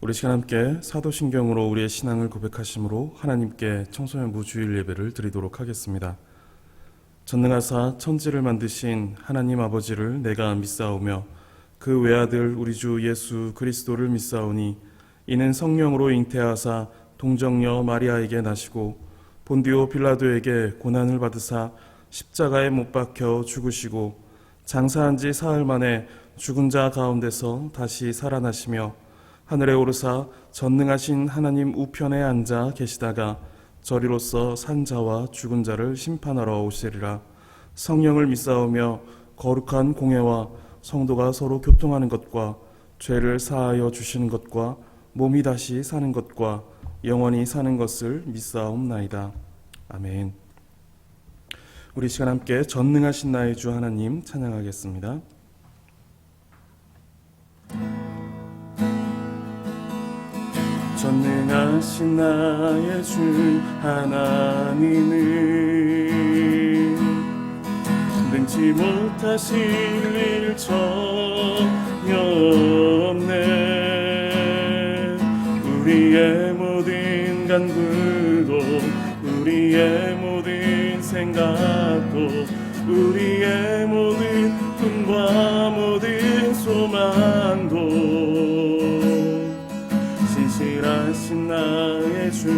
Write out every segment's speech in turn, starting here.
우리 시간 함께 사도신경으로 우리의 신앙을 고백하심으로 하나님께 청소년 무주일 예배를 드리도록 하겠습니다. 전능하사 천지를 만드신 하나님 아버지를 내가 믿사오며 그 외아들 우리 주 예수 그리스도를 믿사오니 이는 성령으로 잉태하사 동정녀 마리아에게 나시고 본디오 빌라도에게 고난을 받으사 십자가에 못 박혀 죽으시고 장사한 지 사흘 만에 죽은 자 가운데서 다시 살아나시며 하늘에 오르사 전능하신 하나님 우편에 앉아 계시다가 저리로서 산 자와 죽은 자를 심판하러 오시리라. 성령을 믿사오며 거룩한 공회와 성도가 서로 교통하는 것과 죄를 사하여 주시는 것과 몸이 다시 사는 것과 영원히 사는 것을 믿사옵나이다. 아멘. 우리 시간 함께 전능하신 나의 주 하나님 찬양하겠습니다. 전능하신 나의 주 하나님은 능치 못하실 일 전혀 없네. 우리의 모든 간구도 우리의 모든 생각도 우리의 모든 꿈과 모든 소망도 신실하신 나의 주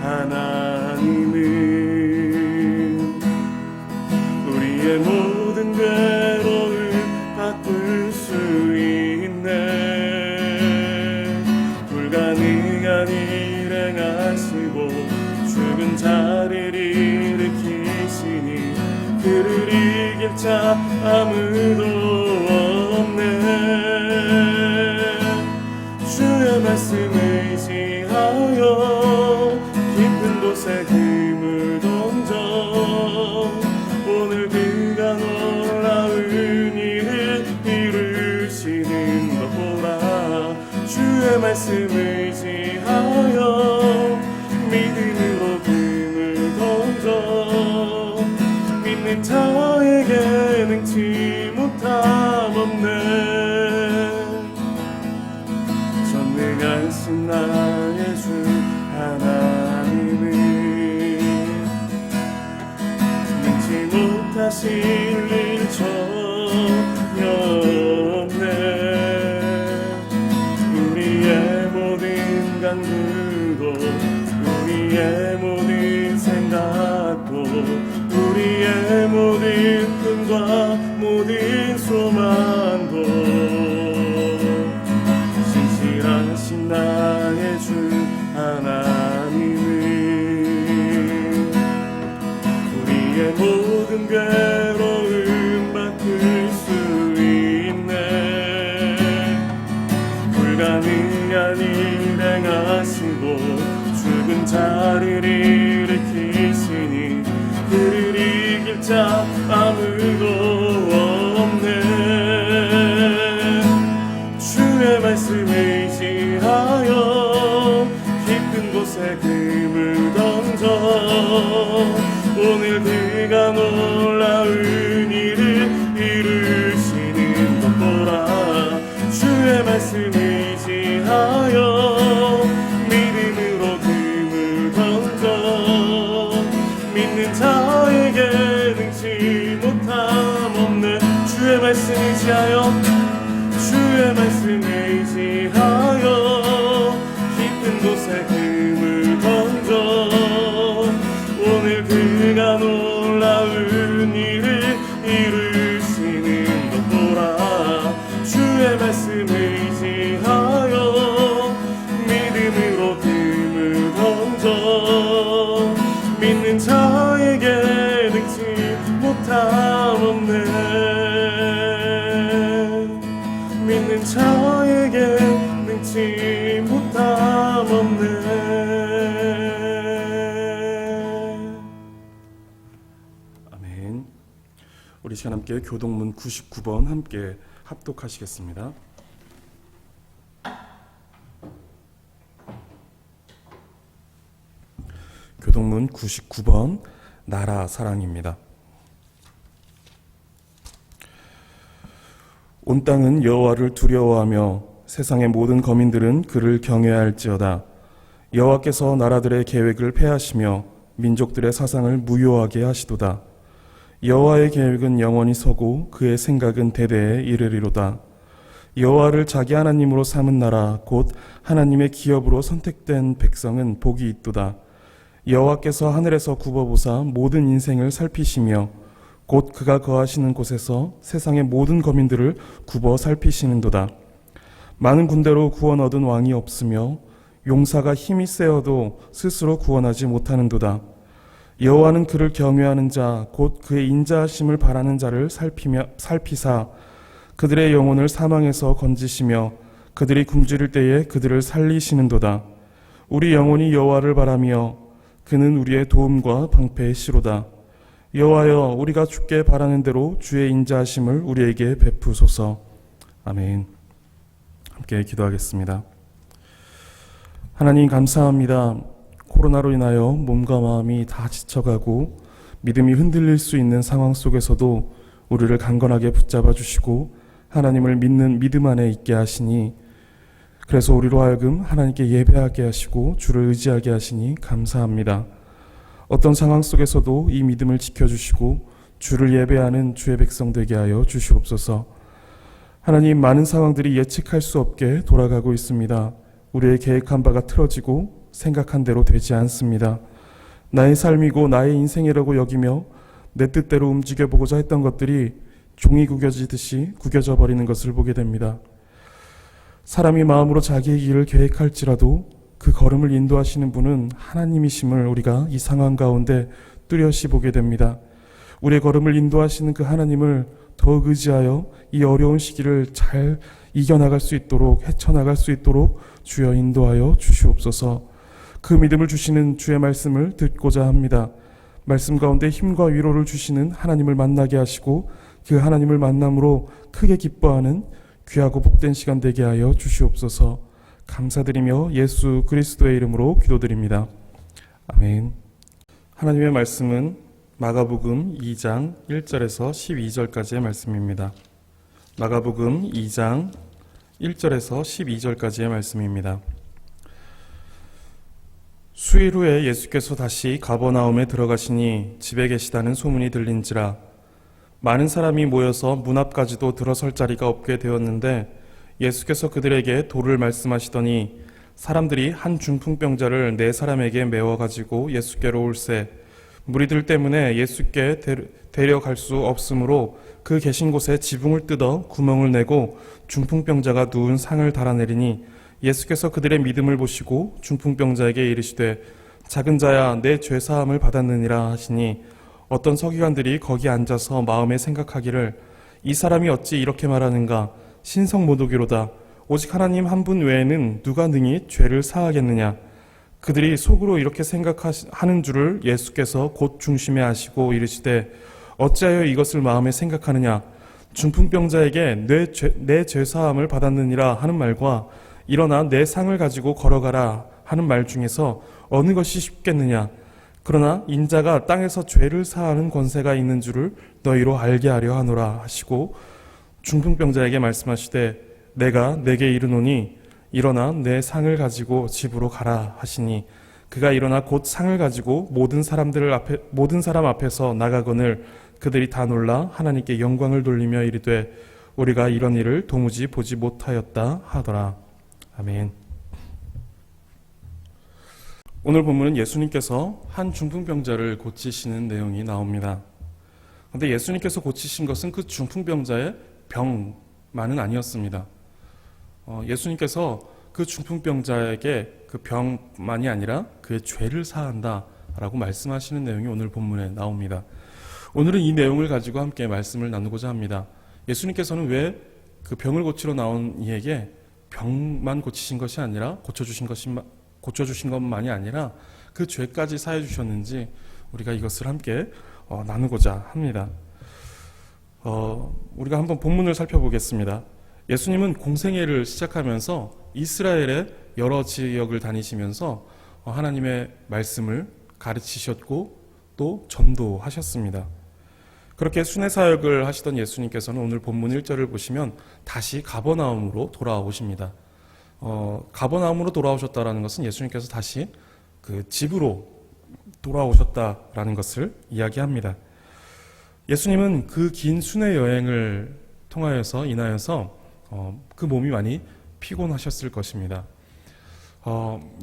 하나님은 우리의 모든 괴로움 바꿀 수 있네. 불가능한 일 행하시고 죽은 자를 일으키시니 그를 이길 자 아무도 없네. 주의 말씀을 의지하여 깊은 곳에 금을 던져 오늘 그가 놀라운 일을 이루시는 것 보라. 주의 말씀을 의지하여 믿음으로 금을 던져 믿는 자에게 능치 못함 없네. 전능하신 나의 주 하나님은 능치 못하실 일 전혀 없네. 우리의 모든 간구도 우리의 모든 생각도 우리의 모든 꿈과 모든 소망도 신실하신 나의 주 하나님은 우리의 모든 괴로움 바꿀 수 있네. 불가능한 일 행하시고 죽은 자를 일으키시니 그를 이길 자 아무도 없네. 주의 말씀을 의지하여 깊은 곳에 금을 던져 오늘 그가 놀라운 일을 이루시는 것 보라. 주의 말씀을 의지하여 믿음으로 금을 던져 믿는 자에게 능치 못함 없네. 주의 말씀을 의지하여 주의 말씀을 의지하여 깊은 곳에 금을 던져 오늘 그가 놀라운 일을 이루시는 것 보라. 주의 말씀을 의지하여 믿음으로 금을 던져 믿는 자에게 능치 못함 없네. 믿는 자에게 능치 못함 없네. 아멘. 우리 시간 함께 교동문 99번 함께 합독하시겠습니다. 교동문 99번 나라 사랑입니다. 온 땅은 여호와를 두려워하며 세상의 모든 거민들은 그를 경외할지어다. 여호와께서 나라들의 계획을 폐하시며 민족들의 사상을 무효하게 하시도다. 여호와의 계획은 영원히 서고 그의 생각은 대대에 이르리로다. 여호와를 자기 하나님으로 삼은 나라 곧 하나님의 기업으로 선택된 백성은 복이 있도다. 여호와께서 하늘에서 굽어보사 모든 인생을 살피시며 곧 그가 거하시는 곳에서 세상의 모든 거민들을 굽어 살피시는도다. 많은 군대로 구원 얻은 왕이 없으며 용사가 힘이 세어도 스스로 구원하지 못하는도다. 여호와는 그를 경외하는 자 곧 그의 인자하심을 바라는 자를 살피사 그들의 영혼을 사망에서 건지시며 그들이 굶주릴 때에 그들을 살리시는도다. 우리 영혼이 여호와를 바라며 그는 우리의 도움과 방패의 시로다. 여호와여, 우리가 주께 바라는 대로 주의 인자하심을 우리에게 베푸소서. 아멘. 함께 기도하겠습니다. 하나님 감사합니다. 코로나로 인하여 몸과 마음이 다 지쳐가고 믿음이 흔들릴 수 있는 상황 속에서도 우리를 강건하게 붙잡아 주시고 하나님을 믿는 믿음 안에 있게 하시니, 그래서 우리로 하여금 하나님께 예배하게 하시고 주를 의지하게 하시니 감사합니다. 어떤 상황 속에서도 이 믿음을 지켜주시고 주를 예배하는 주의 백성 되게 하여 주시옵소서. 하나님, 많은 상황들이 예측할 수 없게 돌아가고 있습니다. 우리의 계획한 바가 틀어지고 생각한 대로 되지 않습니다. 나의 삶이고 나의 인생이라고 여기며 내 뜻대로 움직여보고자 했던 것들이 종이 구겨지듯이 구겨져 버리는 것을 보게 됩니다. 사람이 마음으로 자기의 길을 계획할지라도 그 걸음을 인도하시는 분은 하나님이심을 우리가 이 상황 가운데 뚜렷이 보게 됩니다. 우리의 걸음을 인도하시는 그 하나님을 더욱 의지하여 이 어려운 시기를 잘 이겨나갈 수 있도록, 헤쳐나갈 수 있도록 주여 인도하여 주시옵소서. 그 믿음을 주시는 주의 말씀을 듣고자 합니다. 말씀 가운데 힘과 위로를 주시는 하나님을 만나게 하시고 그 하나님을 만남으로 크게 기뻐하는 귀하고 복된 시간 되게 하여 주시옵소서. 감사드리며 예수 그리스도의 이름으로 기도드립니다. 아멘. 하나님의 말씀은 마가복음 2장 1절에서 12절까지의 말씀입니다. 마가복음 2장 1절에서 12절까지의 말씀입니다. 수일 후에 예수께서 다시 가버나움에 들어가시니 집에 계시다는 소문이 들린지라 많은 사람이 모여서 문 앞까지도 들어설 자리가 없게 되었는데 예수께서 그들에게 도를 말씀하시더니 사람들이 한 중풍병자를 4사람에게 메워가지고 예수께로 올세 무리들 때문에 예수께 데려갈 수 없으므로 그 계신 곳에 지붕을 뜯어 구멍을 내고 중풍병자가 누운 상을 달아내리니 예수께서 그들의 믿음을 보시고 중풍병자에게 이르시되 작은 자야 내 죄사함을 받았느니라 하시니 어떤 서기관들이 거기 앉아서 마음에 생각하기를 이 사람이 어찌 이렇게 말하는가 신성모독이로다. 오직 하나님 한 분 외에는 누가 능히 죄를 사하겠느냐. 그들이 속으로 이렇게 생각하는 줄을 예수께서 곧 중심에 아시고 이르시되 어찌하여 이것을 마음에 생각하느냐. 중풍병자에게 내 죄사함을 받았느니라 하는 말과 일어나 내 상을 가지고 걸어가라 하는 말 중에서 어느 것이 쉽겠느냐. 그러나 인자가 땅에서 죄를 사하는 권세가 있는 줄을 너희로 알게 하려 하노라 하시고 중풍병자에게 말씀하시되 내가 내게 이르노니 일어나 내 상을 가지고 집으로 가라 하시니 그가 일어나 곧 상을 가지고 모든 사람 앞에서 나가거늘 그들이 다 놀라 하나님께 영광을 돌리며 이르되 우리가 이런 일을 도무지 보지 못하였다 하더라. 아멘. 오늘 본문은 예수님께서 한 중풍병자를 고치시는 내용이 나옵니다. 그런데 예수님께서 고치신 것은 그 중풍병자의 병만은 아니었습니다. 예수님께서 그 중풍병자에게 그 병만이 아니라 그의 죄를 사한다라고 말씀하시는 내용이 오늘 본문에 나옵니다. 오늘은 이 내용을 가지고 함께 말씀을 나누고자 합니다. 예수님께서는 왜 그 병을 고치러 나온 이에게 병만 고치신 것이 아니라 고쳐주신 것만이 아니라 그 죄까지 사해 주셨는지 우리가 이것을 함께 나누고자 합니다. 우리가 한번 본문을 살펴보겠습니다. 예수님은 공생애를 시작하면서 이스라엘의 여러 지역을 다니시면서 하나님의 말씀을 가르치셨고 또 전도하셨습니다. 그렇게 순회 사역을 하시던 예수님께서는 오늘 본문 1절을 보시면 다시 가버나움으로 돌아오십니다. 가버나움으로 돌아오셨다라는 것은 예수님께서 다시 그 집으로 돌아오셨다라는 것을 이야기합니다. 예수님은 그 긴 순회 여행을 인하여서 그 몸이 많이 피곤하셨을 것입니다.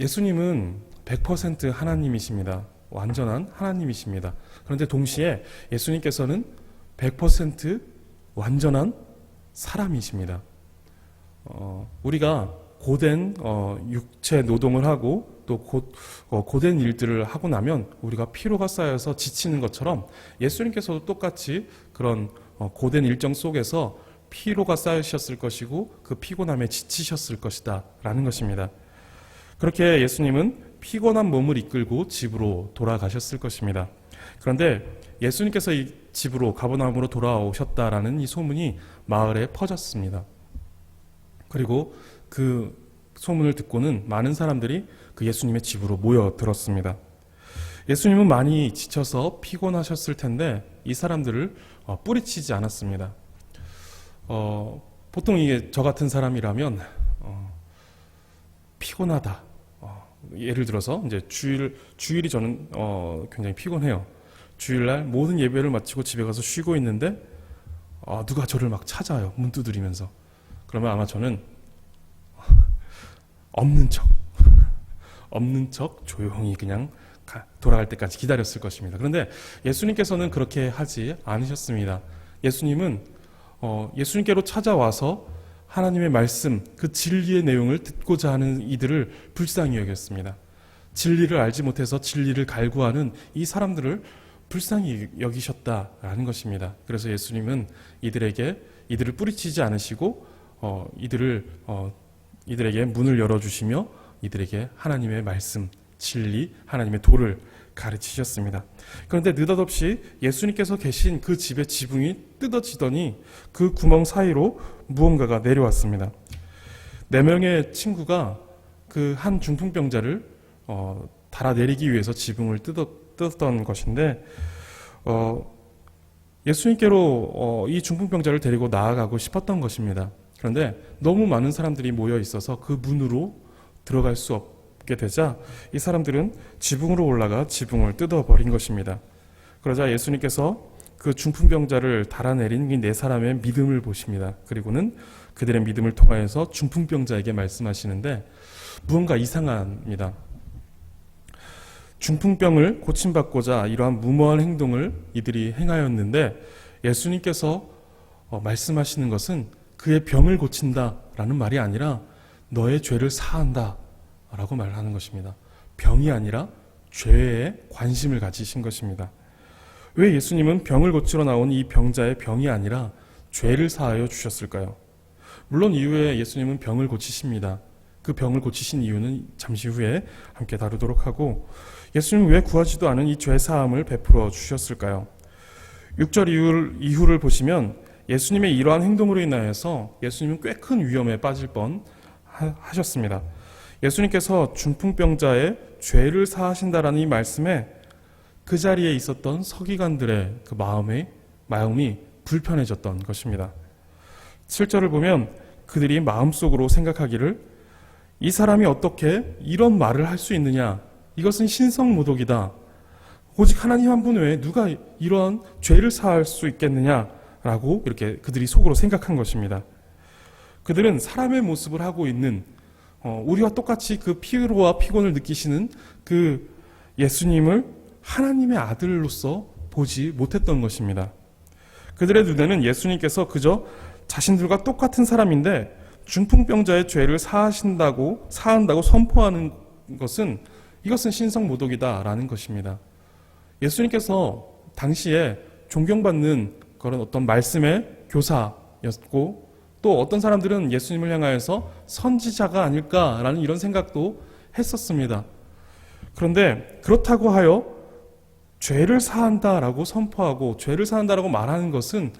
예수님은 100% 하나님이십니다. 완전한 하나님이십니다. 그런데 동시에 예수님께서는 100% 완전한 사람이십니다. 우리가 고된 육체 노동을 하고 또 고된 일들을 하고 나면 우리가 피로가 쌓여서 지치는 것처럼 예수님께서도 똑같이 그런 고된 일정 속에서 피로가 쌓이셨을 것이고 그 피곤함에 지치셨을 것이다 라는 것입니다. 그렇게 예수님은 피곤한 몸을 이끌고 집으로 돌아가셨을 것입니다. 그런데 예수님께서 이 집으로 가버나움으로 돌아오셨다라는 이 소문이 마을에 퍼졌습니다. 그리고 그 소문을 듣고는 많은 사람들이 그 예수님의 집으로 모여들었습니다. 예수님은 많이 지쳐서 피곤하셨을 텐데 이 사람들을 뿌리치지 않았습니다. 보통 이게 저 같은 사람이라면 피곤하다. 예를 들어서 이제 주일이 저는 굉장히 피곤해요. 주일날 모든 예배를 마치고 집에 가서 쉬고 있는데 누가 저를 막 찾아요. 문 두드리면서. 그러면 아마 저는 없는 척 조용히 그냥 돌아갈 때까지 기다렸을 것입니다. 그런데 예수님께서는 그렇게 하지 않으셨습니다. 예수님은 예수님께로 찾아와서 하나님의 말씀, 그 진리의 내용을 듣고자 하는 이들을 불쌍히 여겼습니다. 진리를 알지 못해서 진리를 갈구하는 이 사람들을 불쌍히 여기셨다라는 것입니다. 그래서 예수님은 이들을 뿌리치지 않으시고 이들에게 문을 열어주시며 이들에게 하나님의 말씀, 진리, 하나님의 도를 가르치셨습니다. 그런데 느닷없이 예수님께서 계신 그 집의 지붕이 뜯어지더니 그 구멍 사이로 무언가가 내려왔습니다. 4명의 친구가 그 한 중풍병자를 달아내리기 위해서 지붕을 뜯었던 것인데 예수님께로 이 중풍병자를 데리고 나아가고 싶었던 것입니다. 그런데 너무 많은 사람들이 모여 있어서 그 문으로 들어갈 수 없게 되자 이 사람들은 지붕으로 올라가 지붕을 뜯어버린 것입니다. 그러자 예수님께서 그 중풍병자를 달아내린 이 4사람의 믿음을 보십니다. 그리고는 그들의 믿음을 통하여서 중풍병자에게 말씀하시는데 무언가 이상합니다. 중풍병을 고침받고자 이러한 무모한 행동을 이들이 행하였는데 예수님께서 말씀하시는 것은 그의 병을 고친다라는 말이 아니라 너의 죄를 사한다 라고 말하는 것입니다. 병이 아니라 죄에 관심을 가지신 것입니다. 왜 예수님은 병을 고치러 나온 이 병자의 병이 아니라 죄를 사하여 주셨을까요? 물론 이후에 예수님은 병을 고치십니다. 그 병을 고치신 이유는 잠시 후에 함께 다루도록 하고 예수님은 왜 구하지도 않은 이 죄 사함을 베풀어 주셨을까요? 6절 이후를 보시면 예수님의 이러한 행동으로 인하여서 예수님은 꽤 큰 위험에 빠질 뻔 하셨습니다. 예수님께서 중풍병자의 죄를 사하신다라는 이 말씀에 그 자리에 있었던 서기관들의 그 마음이 불편해졌던 것입니다. 7절을 보면 그들이 마음속으로 생각하기를 이 사람이 어떻게 이런 말을 할 수 있느냐? 이것은 신성모독이다. 오직 하나님 한 분 외에 누가 이러한 죄를 사할 수 있겠느냐라고 이렇게 그들이 속으로 생각한 것입니다. 그들은 사람의 모습을 하고 있는 우리와 똑같이 그 피로와 피곤을 느끼시는 그 예수님을 하나님의 아들로서 보지 못했던 것입니다. 그들의 눈에는 예수님께서 그저 자신들과 똑같은 사람인데 중풍병자의 죄를 사한다고 선포하는 이것은 신성모독이다라는 것입니다. 예수님께서 당시에 존경받는 그런 어떤 말씀의 교사였고 또 어떤 사람들은 예수님을 향하여서 선지자가 아닐까라는 이런 생각도 했었습니다. 그런데 그렇다고 하여 죄를 사한다라고 선포하고 죄를 사한다라고 말하는 것은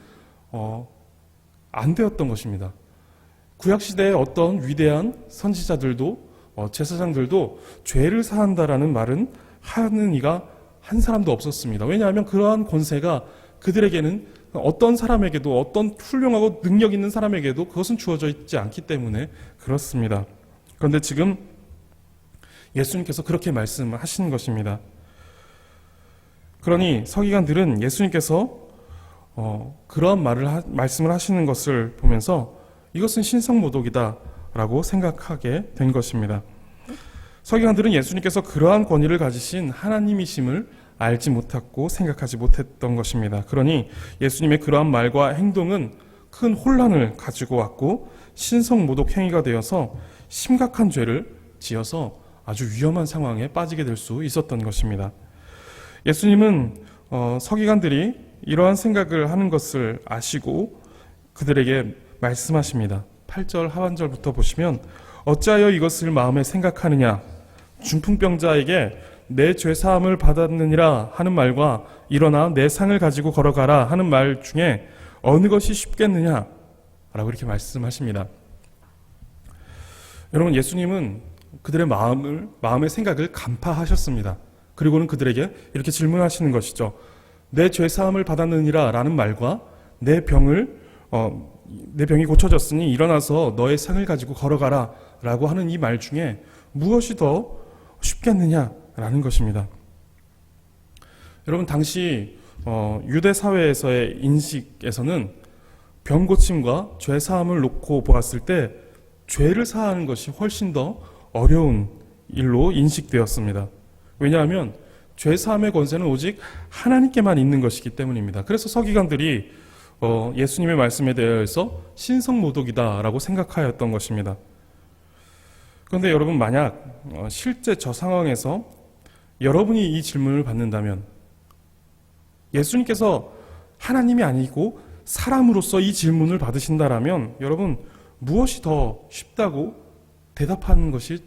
안 되었던 것입니다. 구약시대의 어떤 위대한 선지자들도 제사장들도 죄를 사한다라는 말은 하는 이가 한 사람도 없었습니다. 왜냐하면 그러한 권세가 그들에게는 어떤 사람에게도 어떤 훌륭하고 능력 있는 사람에게도 그것은 주어져 있지 않기 때문에 그렇습니다. 그런데 지금 예수님께서 그렇게 말씀하시는 것입니다. 그러니 서기관들은 예수님께서 그러한 말씀을 하시는 것을 보면서 이것은 신성모독이다라고 생각하게 된 것입니다. 서기관들은 예수님께서 그러한 권위를 가지신 하나님이심을 알지 못했고 생각하지 못했던 것입니다. 그러니 예수님의 그러한 말과 행동은 큰 혼란을 가지고 왔고 신성모독 행위가 되어서 심각한 죄를 지어서 아주 위험한 상황에 빠지게 될 수 있었던 것입니다. 예수님은 서기관들이 이러한 생각을 하는 것을 아시고 그들에게 말씀하십니다. 8절 하반절부터 보시면 어찌하여 이것을 마음에 생각하느냐 중풍병자에게 내 죄사함을 받았느니라 하는 말과 일어나 내 상을 가지고 걸어가라 하는 말 중에 어느 것이 쉽겠느냐 라고 이렇게 말씀하십니다. 여러분, 예수님은 그들의 마음의 생각을 간파하셨습니다. 그리고는 그들에게 이렇게 질문하시는 것이죠. 내 죄사함을 받았느니라 라는 말과 내 병이 고쳐졌으니 일어나서 너의 상을 가지고 걸어가라 라고 하는 이 말 중에 무엇이 더 쉽겠느냐 라는 것입니다. 여러분, 당시 유대 사회에서의 인식에서는 병 고침과 죄 사함을 놓고 보았을 때 죄를 사하는 것이 훨씬 더 어려운 일로 인식되었습니다. 왜냐하면 죄 사함의 권세는 오직 하나님께만 있는 것이기 때문입니다. 그래서 서기관들이 예수님의 말씀에 대해서 신성모독이다라고 생각하였던 것입니다. 그런데 여러분, 만약 실제 저 상황에서 여러분이 이 질문을 받는다면 예수님께서 하나님이 아니고 사람으로서 이 질문을 받으신다라면 여러분, 무엇이 더 쉽다고 대답하는 것이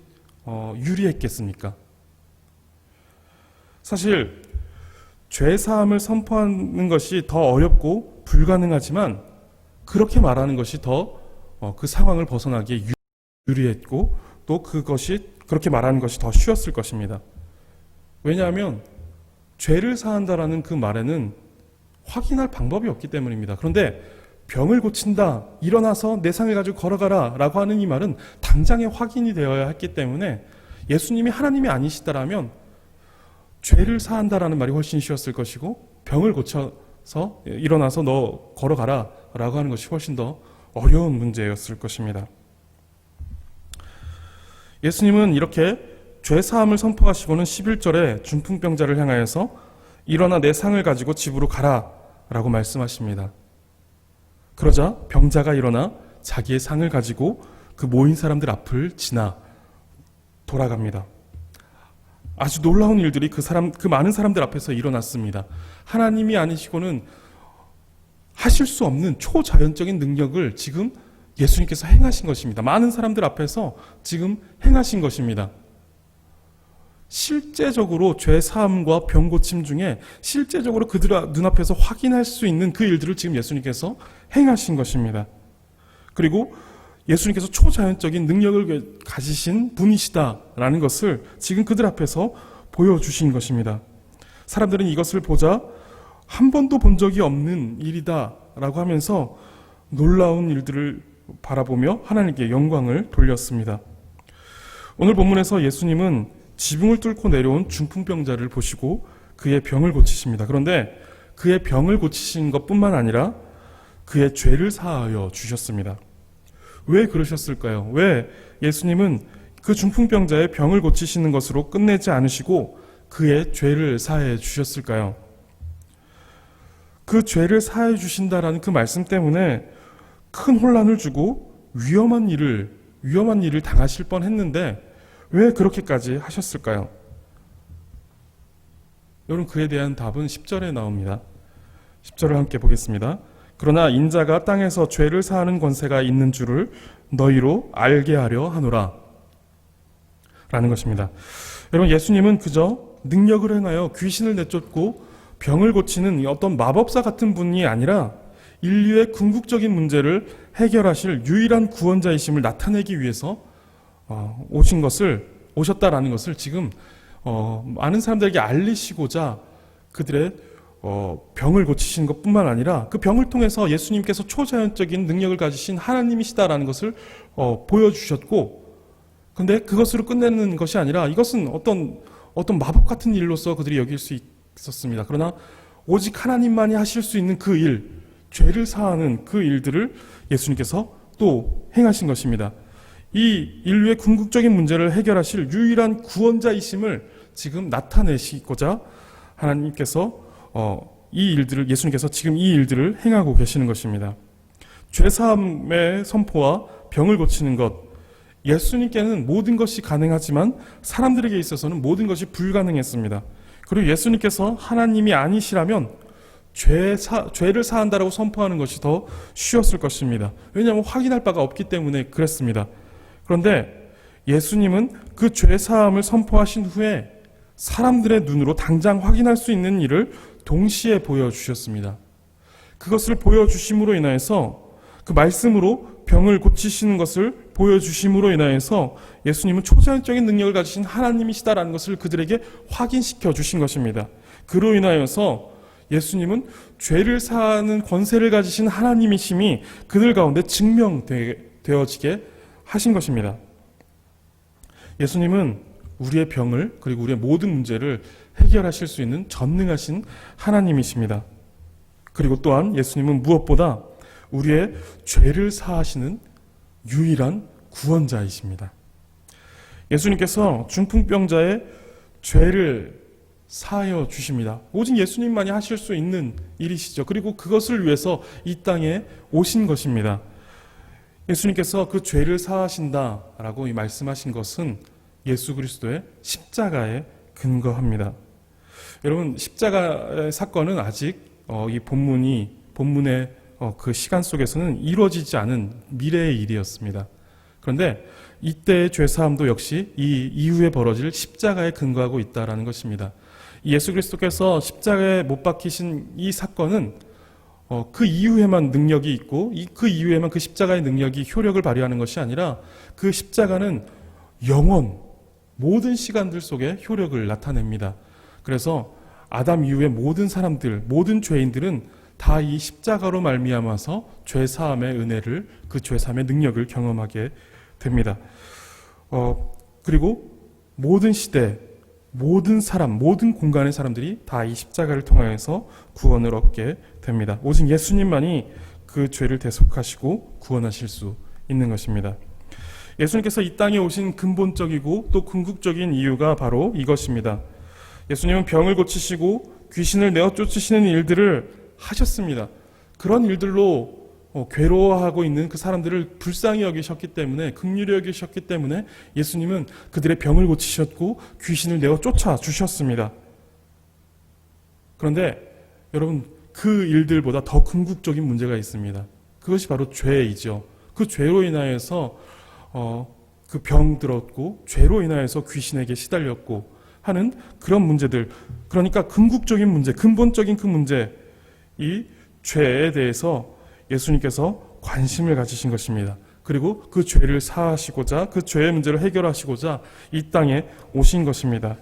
유리했겠습니까? 사실 죄 사함을 선포하는 것이 더 어렵고 불가능하지만 그렇게 말하는 것이 더 그 상황을 벗어나기에 유리했고 또 그렇게 말하는 것이 더 쉬웠을 것입니다. 왜냐하면 죄를 사한다라는 그 말에는 확인할 방법이 없기 때문입니다. 그런데 병을 고친다, 일어나서 내 상을 가지고 걸어가라 라고 하는 이 말은 당장에 확인이 되어야 했기 때문에 예수님이 하나님이 아니시다라면 죄를 사한다라는 말이 훨씬 쉬웠을 것이고 병을 고쳐서 일어나서 너 걸어가라 라고 하는 것이 훨씬 더 어려운 문제였을 것입니다. 예수님은 이렇게 죄 사함을 선포하시고는 11절에 중풍병자를 향하여서 일어나 내 상을 가지고 집으로 가라 라고 말씀하십니다. 그러자 병자가 일어나 자기의 상을 가지고 그 모인 사람들 앞을 지나 돌아갑니다. 아주 놀라운 일들이 그 많은 사람들 앞에서 일어났습니다. 하나님이 아니시고는 하실 수 없는 초자연적인 능력을 지금 예수님께서 행하신 것입니다. 많은 사람들 앞에서 지금 행하신 것입니다. 실제적으로 죄 사함과 병 고침 중에 실제적으로 그들 눈앞에서 확인할 수 있는 그 일들을 지금 예수님께서 행하신 것입니다. 그리고 예수님께서 초자연적인 능력을 가지신 분이시다라는 것을 지금 그들 앞에서 보여주신 것입니다. 사람들은 이것을 보자 한 번도 본 적이 없는 일이다라고 하면서 놀라운 일들을 바라보며 하나님께 영광을 돌렸습니다. 오늘 본문에서 예수님은 지붕을 뚫고 내려온 중풍병자를 보시고 그의 병을 고치십니다. 그런데 그의 병을 고치신 것뿐만 아니라 그의 죄를 사하여 주셨습니다. 왜 그러셨을까요? 왜 예수님은 그 중풍병자의 병을 고치시는 것으로 끝내지 않으시고 그의 죄를 사해 주셨을까요? 그 죄를 사해 주신다라는 그 말씀 때문에 큰 혼란을 주고 위험한 일을 당하실 뻔했는데 왜 그렇게까지 하셨을까요? 여러분, 그에 대한 답은 10절에 나옵니다. 10절을 함께 보겠습니다. 그러나 인자가 땅에서 죄를 사하는 권세가 있는 줄을 너희로 알게 하려 하노라 라는 것입니다. 여러분, 예수님은 그저 능력을 행하여 귀신을 내쫓고 병을 고치는 어떤 마법사 같은 분이 아니라 인류의 궁극적인 문제를 해결하실 유일한 구원자이심을 나타내기 위해서 오셨다라는 것을 지금 많은 사람들에게 알리시고자 그들의 병을 고치시는 것뿐만 아니라 그 병을 통해서 예수님께서 초자연적인 능력을 가지신 하나님이시다라는 것을 보여주셨고, 근데 그것으로 끝내는 것이 아니라 이것은 어떤 마법 같은 일로서 그들이 여길 수 있었습니다. 그러나 오직 하나님만이 하실 수 있는 그 일, 죄를 사하는 그 일들을 예수님께서 또 행하신 것입니다. 이 인류의 궁극적인 문제를 해결하실 유일한 구원자이심을 지금 나타내시고자 하나님께서 예수님께서 지금 이 일들을 행하고 계시는 것입니다. 죄사함의 선포와 병을 고치는 것, 예수님께는 모든 것이 가능하지만 사람들에게 있어서는 모든 것이 불가능했습니다. 그리고 예수님께서 하나님이 아니시라면 죄를 사한다라고 선포하는 것이 더 쉬웠을 것입니다. 왜냐하면 확인할 바가 없기 때문에 그랬습니다. 그런데 예수님은 그 죄사함을 선포하신 후에 사람들의 눈으로 당장 확인할 수 있는 일을 동시에 보여주셨습니다. 그것을 보여주심으로 인하여서, 그 말씀으로 병을 고치시는 것을 보여주심으로 인하여서 예수님은 초자연적인 능력을 가지신 하나님이시다라는 것을 그들에게 확인시켜 주신 것입니다. 그로 인하여서 예수님은 죄를 사하는 권세를 가지신 하나님이심이 그들 가운데 증명되어지게 하신 것입니다. 예수님은 우리의 병을, 그리고 우리의 모든 문제를 해결하실 수 있는 전능하신 하나님이십니다. 그리고 또한 예수님은 무엇보다 우리의 죄를 사하시는 유일한 구원자이십니다. 예수님께서 중풍병자의 죄를 사하여 주십니다. 오직 예수님만이 하실 수 있는 일이시죠. 그리고 그것을 위해서 이 땅에 오신 것입니다. 예수님께서 그 죄를 사하신다라고 말씀하신 것은 예수 그리스도의 십자가에 근거합니다. 여러분, 십자가의 사건은 아직 이 본문의 그 시간 속에서는 이루어지지 않은 미래의 일이었습니다. 그런데 이때의 죄사함도 역시 이 이후에 벌어질 십자가에 근거하고 있다는 것입니다. 예수 그리스도께서 십자가에 못 박히신 이 사건은 그 이후에만 능력이 있고 그 이후에만 그 십자가의 능력이 효력을 발휘하는 것이 아니라 그 십자가는 영원 모든 시간들 속에 효력을 나타냅니다. 그래서 아담 이후의 모든 사람들, 모든 죄인들은 다 이 십자가로 말미암아서 죄사함의 은혜를, 그 죄사함의 능력을 경험하게 됩니다. 그리고 모든 시대, 모든 사람, 모든 공간의 사람들이 다 이 십자가를 통하여서 구원을 얻게 됩니다. 오직 예수님만이 그 죄를 대속하시고 구원하실 수 있는 것입니다. 예수님께서 이 땅에 오신 근본적이고 또 궁극적인 이유가 바로 이것입니다. 예수님은 병을 고치시고 귀신을 내어 쫓으시는 일들을 하셨습니다. 그런 일들로 괴로워하고 있는 그 사람들을 불쌍히 여기셨기 때문에, 긍휼히 여기셨기 때문에 예수님은 그들의 병을 고치셨고 귀신을 내어 쫓아주셨습니다. 그런데 여러분, 그 일들보다 더 궁극적인 문제가 있습니다. 그것이 바로 죄이죠. 그 죄로 인하여서 그 병 들었고, 죄로 인하여서 귀신에게 시달렸고 하는 그런 문제들, 그러니까 궁극적인 문제, 근본적인 그 문제, 이 죄에 대해서 예수님께서 관심을 가지신 것입니다. 그리고 그 죄를 사하시고자, 그 죄의 문제를 해결하시고자 이 땅에 오신 것입니다.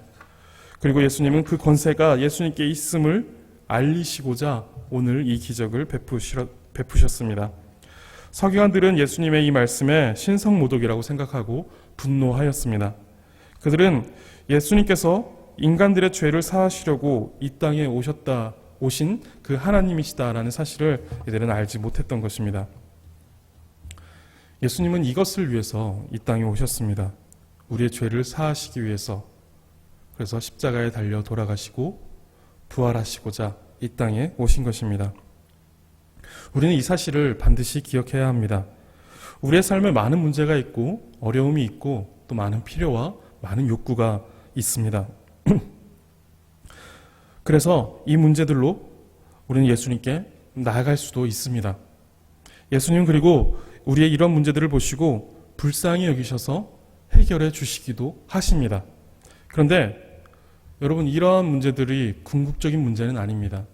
그리고 예수님은 그 권세가 예수님께 있음을 알리시고자 오늘 이 기적을 베푸셨습니다. 서기관들은 예수님의 이 말씀에 신성모독이라고 생각하고 분노하였습니다. 그들은 예수님께서 인간들의 죄를 사하시려고 이 땅에 오신 그 하나님이시다라는 사실을 이들은 알지 못했던 것입니다. 예수님은 이것을 위해서 이 땅에 오셨습니다. 우리의 죄를 사하시기 위해서. 그래서 십자가에 달려 돌아가시고 부활하시고자 이 땅에 오신 것입니다. 우리는 이 사실을 반드시 기억해야 합니다. 우리의 삶에 많은 문제가 있고 어려움이 있고 또 많은 필요와 많은 욕구가 있습니다. 그래서 이 문제들로 우리는 예수님께 나아갈 수도 있습니다. 예수님, 그리고 우리의 이런 문제들을 보시고 불쌍히 여기셔서 해결해 주시기도 하십니다. 그런데 여러분, 이러한 문제들이 궁극적인 문제는 아닙니다.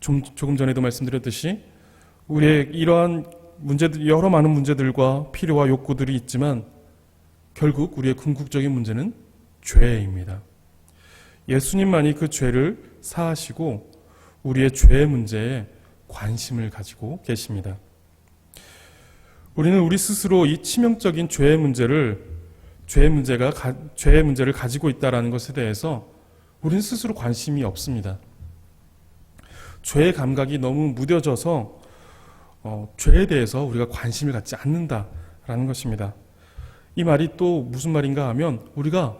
조금 전에도 말씀드렸듯이 우리의 이러한 문제들, 여러 많은 문제들과 필요와 욕구들이 있지만 결국 우리의 궁극적인 문제는 죄입니다. 예수님만이 그 죄를 사하시고 우리의 죄의 문제에 관심을 가지고 계십니다. 우리는 우리 스스로 이 치명적인 죄의 문제를 가지고 있다는 것에 대해서 우리는 스스로 관심이 없습니다. 죄의 감각이 너무 무뎌져서 죄에 대해서 우리가 관심을 갖지 않는다라는 것입니다. 이 말이 또 무슨 말인가 하면 우리가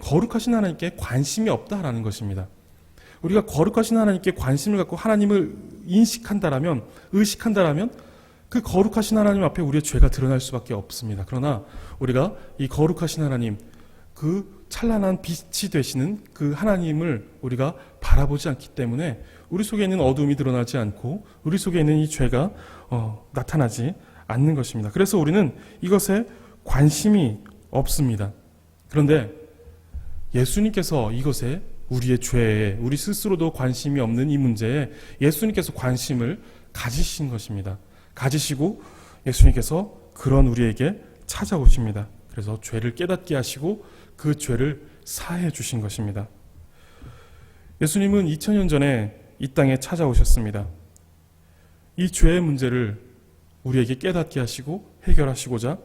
거룩하신 하나님께 관심이 없다라는 것입니다. 우리가 거룩하신 하나님께 관심을 갖고 하나님을 의식한다라면 그 거룩하신 하나님 앞에 우리의 죄가 드러날 수밖에 없습니다. 그러나 우리가 이 거룩하신 하나님, 그 찬란한 빛이 되시는 그 하나님을 우리가 바라보지 않기 때문에 우리 속에 있는 어두움이 드러나지 않고 우리 속에 있는 이 죄가 나타나지 않는 것입니다. 그래서 우리는 이것에 관심이 없습니다. 그런데 예수님께서 이것에 우리의 죄에 우리 스스로도 관심이 없는 이 문제에 예수님께서 관심을 가지신 것입니다. 가지시고 예수님께서 그런 우리에게 찾아오십니다. 그래서 죄를 깨닫게 하시고 그 죄를 사해 주신 것입니다. 예수님은 2000년 전에 이 땅에 찾아오셨습니다. 이 죄의 문제를 우리에게 깨닫게 하시고 해결하시고자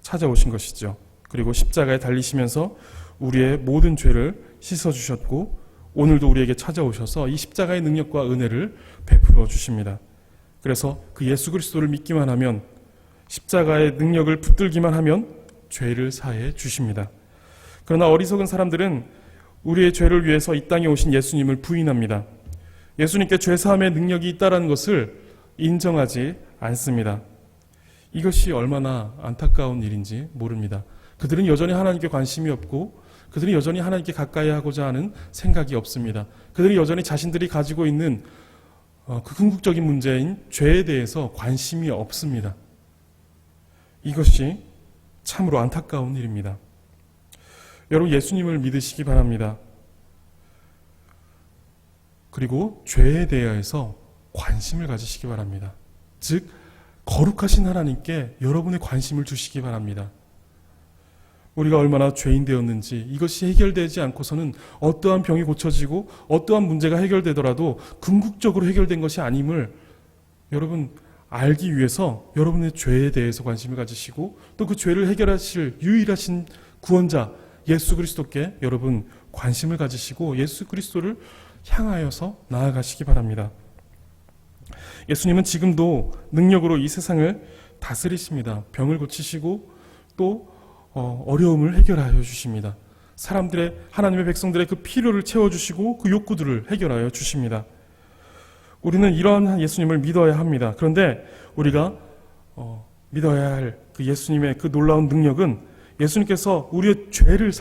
찾아오신 것이죠. 그리고 십자가에 달리시면서 우리의 모든 죄를 씻어주셨고 오늘도 우리에게 찾아오셔서 이 십자가의 능력과 은혜를 베풀어 주십니다. 그래서 그 예수 그리스도를 믿기만 하면, 십자가의 능력을 붙들기만 하면 죄를 사해 주십니다. 그러나 어리석은 사람들은 우리의 죄를 위해서 이 땅에 오신 예수님을 부인합니다. 예수님께 죄사함의 능력이 있다는 것을 인정하지 않습니다. 이것이 얼마나 안타까운 일인지 모릅니다. 그들은 여전히 하나님께 관심이 없고 그들이 여전히 하나님께 가까이 하고자 하는 생각이 없습니다. 그들이 여전히 자신들이 가지고 있는 그 궁극적인 문제인 죄에 대해서 관심이 없습니다. 이것이 참으로 안타까운 일입니다. 여러분, 예수님을 믿으시기 바랍니다. 그리고 죄에 대해서 관심을 가지시기 바랍니다. 즉, 거룩하신 하나님께 여러분의 관심을 주시기 바랍니다. 우리가 얼마나 죄인 되었는지, 이것이 해결되지 않고서는 어떠한 병이 고쳐지고 어떠한 문제가 해결되더라도 궁극적으로 해결된 것이 아님을 여러분 알기 위해서 여러분의 죄에 대해서 관심을 가지시고 또 그 죄를 해결하실 유일하신 구원자 예수 그리스도께 여러분 관심을 가지시고 예수 그리스도를 향하여서 나아가시기 바랍니다. 예수님은 지금도 능력으로 이 세상을 다스리십니다. 병을 고치시고 또 어려움을 해결하여 주십니다. 하나님의 백성들의 그 필요를 채워주시고 그 욕구들을 해결하여 주십니다. 우리는 이러한 예수님을 믿어야 합니다. 그런데 우리가 믿어야 할 그 예수님의 그 놀라운 능력은 예수님께서 우리의 죄를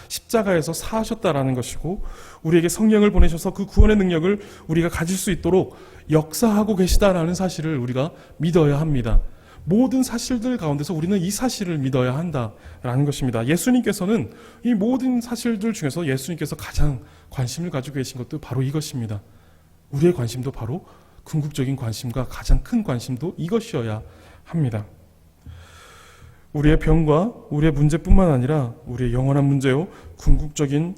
십자가에서 사하셨다라는 것이고 우리에게 성령을 보내셔서 그 구원의 능력을 우리가 가질 수 있도록 역사하고 계시다라는 사실을 우리가 믿어야 합니다. 모든 사실들 가운데서 우리는 이 사실을 믿어야 한다라는 것입니다. 예수님께서는 이 모든 사실들 중에서 예수님께서 가장 관심을 가지고 계신 것도 바로 이것입니다. 우리의 관심도 바로 궁극적인 관심과 가장 큰 관심도 이것이어야 합니다. 우리의 병과 우리의 문제뿐만 아니라 우리의 영원한 문제요, 궁극적인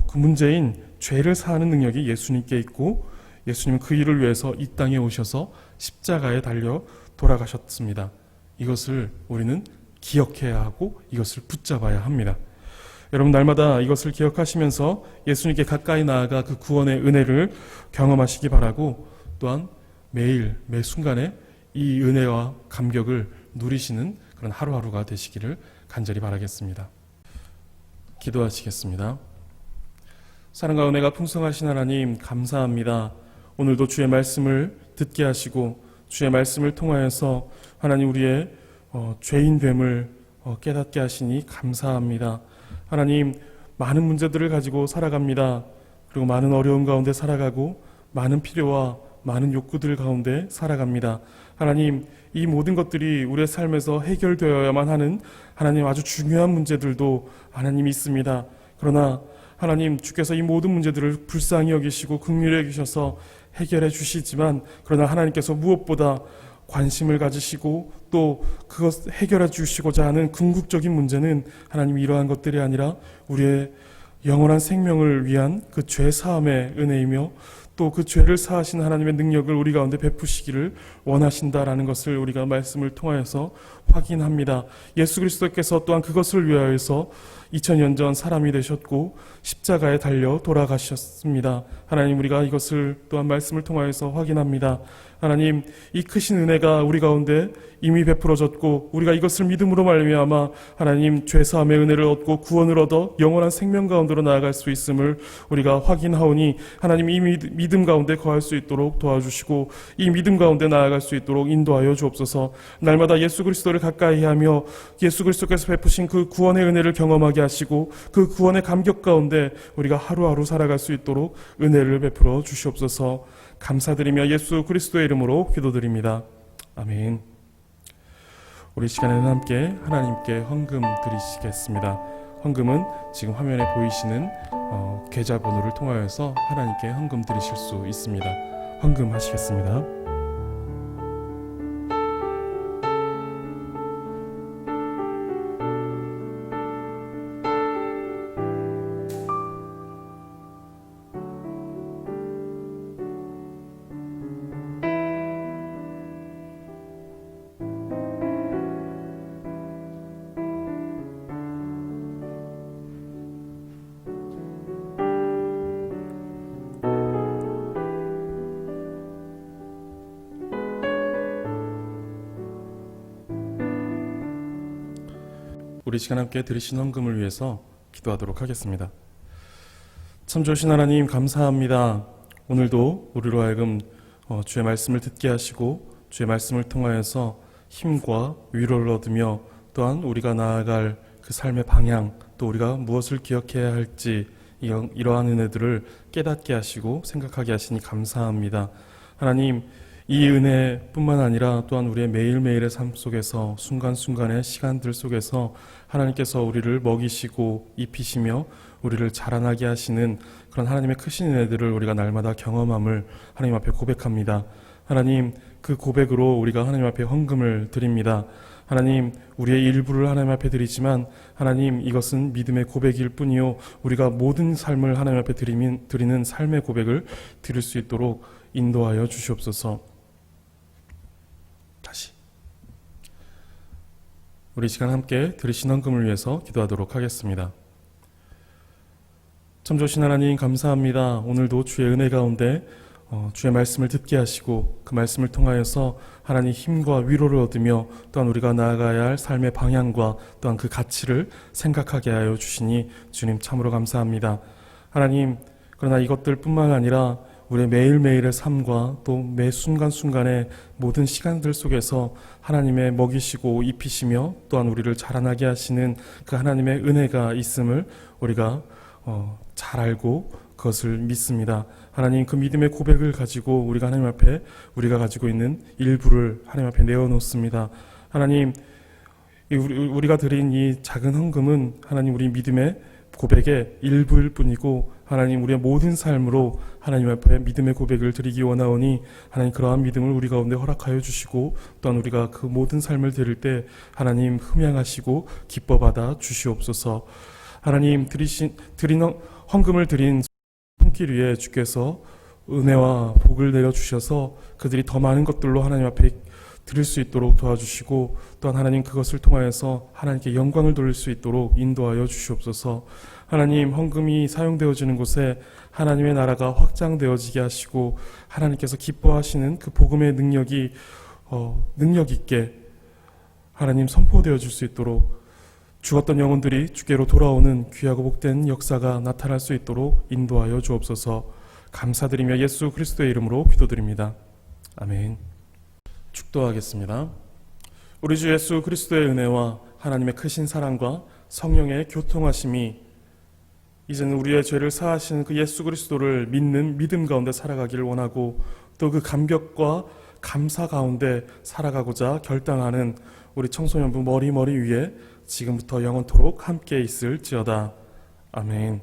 그 문제인 죄를 사하는 능력이 예수님께 있고 예수님은 그 일을 위해서 이 땅에 오셔서 십자가에 달려 돌아가셨습니다. 이것을 우리는 기억해야 하고 이것을 붙잡아야 합니다. 여러분, 날마다 이것을 기억하시면서 예수님께 가까이 나아가 그 구원의 은혜를 경험하시기 바라고 또한 매일 매 순간에 이 은혜와 감격을 누리시는 그런 하루하루가 되시기를 간절히 바라겠습니다. 기도하시겠습니다. 사랑과 은혜가 풍성하신 하나님, 감사합니다. 오늘도 주의 말씀을 듣게 하시고 주의 말씀을 통하여서 하나님 우리의 죄인됨을 깨닫게 하시니 감사합니다. 하나님, 많은 문제들을 가지고 살아갑니다. 그리고 많은 어려움 가운데 살아가고 많은 필요와 많은 욕구들 가운데 살아갑니다. 하나님, 이 모든 것들이 우리의 삶에서 해결되어야만 하는 하나님 아주 중요한 문제들도 하나님 있습니다. 그러나 하나님, 주께서 이 모든 문제들을 불쌍히 여기시고 긍휼히 여기셔서 해결해 주시지만, 그러나 하나님께서 무엇보다 관심을 가지시고 또 그것 해결해 주시고자 하는 궁극적인 문제는 하나님 이러한 것들이 아니라 우리의 영원한 생명을 위한 그 죄 사함의 은혜이며 또 그 죄를 사하신 하나님의 능력을 우리 가운데 베푸시기를 원하신다라는 것을 우리가 말씀을 통하여서 확인합니다. 예수 그리스도께서 또한 그것을 위하여서 2000년 전 사람이 되셨고 십자가에 달려 돌아가셨습니다. 하나님, 우리가 이것을 또한 말씀을 통하여서 확인합니다. 하나님, 이 크신 은혜가 우리 가운데 이미 베풀어졌고 우리가 이것을 믿음으로 말미암아 하나님 죄사함의 은혜를 얻고 구원을 얻어 영원한 생명 가운데로 나아갈 수 있음을 우리가 확인하오니 하나님, 이 믿음 가운데 거할 수 있도록 도와주시고 이 믿음 가운데 나아갈 수 있도록 인도하여 주옵소서. 날마다 예수 그리스도를 가까이 하며 예수 그리스도께서 베푸신 그 구원의 은혜를 경험하게 하시고 그 구원의 감격 가운데 우리가 하루하루 살아갈 수 있도록 은혜를 베풀어 주시옵소서. 감사드리며 예수 그리스도의 이름으로 기도드립니다. 아멘. 우리 시간에는 함께 하나님께 헌금 드리시겠습니다. 헌금은 지금 화면에 보이시는 계좌번호를 통하여서 하나님께 헌금 드리실 수 있습니다. 헌금 하시겠습니다. 우리 시간 함께 드리신 헌금을 위해서 기도하도록 하겠습니다. 참 좋으신 하나님, 감사합니다. 오늘도 우리로 하여금 주의 말씀을 듣게 하시고 주의 말씀을 통하여서 힘과 위로를 얻으며 또한 우리가 나아갈 그 삶의 방향, 또 우리가 무엇을 기억해야 할지 이러한 은혜들을 깨닫게 하시고 생각하게 하시니 감사합니다. 하나님, 이 은혜뿐만 아니라 또한 우리의 매일매일의 삶 속에서 순간순간의 시간들 속에서 하나님께서 우리를 먹이시고 입히시며 우리를 자라나게 하시는 그런 하나님의 크신 은혜들을 우리가 날마다 경험함을 하나님 앞에 고백합니다. 하나님, 그 고백으로 우리가 하나님 앞에 헌금을 드립니다. 하나님, 우리의 일부를 하나님 앞에 드리지만 하나님, 이것은 믿음의 고백일 뿐이요 우리가 모든 삶을 하나님 앞에 드리는 삶의 고백을 드릴 수 있도록 인도하여 주시옵소서. 다시 우리 시간 함께 드리신 헌금을 위해서 기도하도록 하겠습니다. 참 좋으신 하나님, 감사합니다. 오늘도 주의 은혜 가운데 주의 말씀을 듣게 하시고 그 말씀을 통하여서 하나님 힘과 위로를 얻으며 또한 우리가 나아가야 할 삶의 방향과 또한 그 가치를 생각하게 하여 주시니 주님 참으로 감사합니다. 하나님, 그러나 이것들뿐만 아니라 우리의 매일매일의 삶과 또 매 순간순간의 모든 시간들 속에서 하나님의 먹이시고 입히시며 또한 우리를 자라나게 하시는 그 하나님의 은혜가 있음을 우리가 잘 알고 그것을 믿습니다. 하나님, 그 믿음의 고백을 가지고 우리가 하나님 앞에 우리가 가지고 있는 일부를 하나님 앞에 내어놓습니다. 하나님, 우리가 드린 이 작은 헌금은 하나님 우리 믿음의 고백의 일부일 뿐이고 하나님, 우리의 모든 삶으로 하나님 앞에 믿음의 고백을 드리기 원하오니 하나님, 그러한 믿음을 우리 가운데 허락하여 주시고 또한 우리가 그 모든 삶을 드릴 때 하나님 흠양하시고 기뻐받아 주시옵소서. 하나님, 드린 헌금을 드린 손길 위에 주께서 은혜와 복을 내려주셔서 그들이 더 많은 것들로 하나님 앞에 드릴 수 있도록 도와주시고 또한 하나님, 그것을 통하여서 하나님께 영광을 돌릴 수 있도록 인도하여 주시옵소서. 하나님, 헌금이 사용되어지는 곳에 하나님의 나라가 확장되어지게 하시고 하나님께서 기뻐하시는 그 복음의 능력이 능력 있게 하나님 선포되어 줄 수 있도록 죽었던 영혼들이 주께로 돌아오는 귀하고 복된 역사가 나타날 수 있도록 인도하여 주옵소서. 감사드리며 예수 그리스도의 이름으로 기도드립니다. 아멘. 축도하겠습니다. 우리 주 예수 그리스도의 은혜와 하나님의 크신 사랑과 성령의 교통하심이 이제는 우리의 죄를 사하시는 그 예수 그리스도를 믿는 믿음 가운데 살아가기를 원하고 또 그 감격과 감사 가운데 살아가고자 결단하는 우리 청소년부 머리 위에 지금부터 영원토록 함께 있을지어다. 아멘.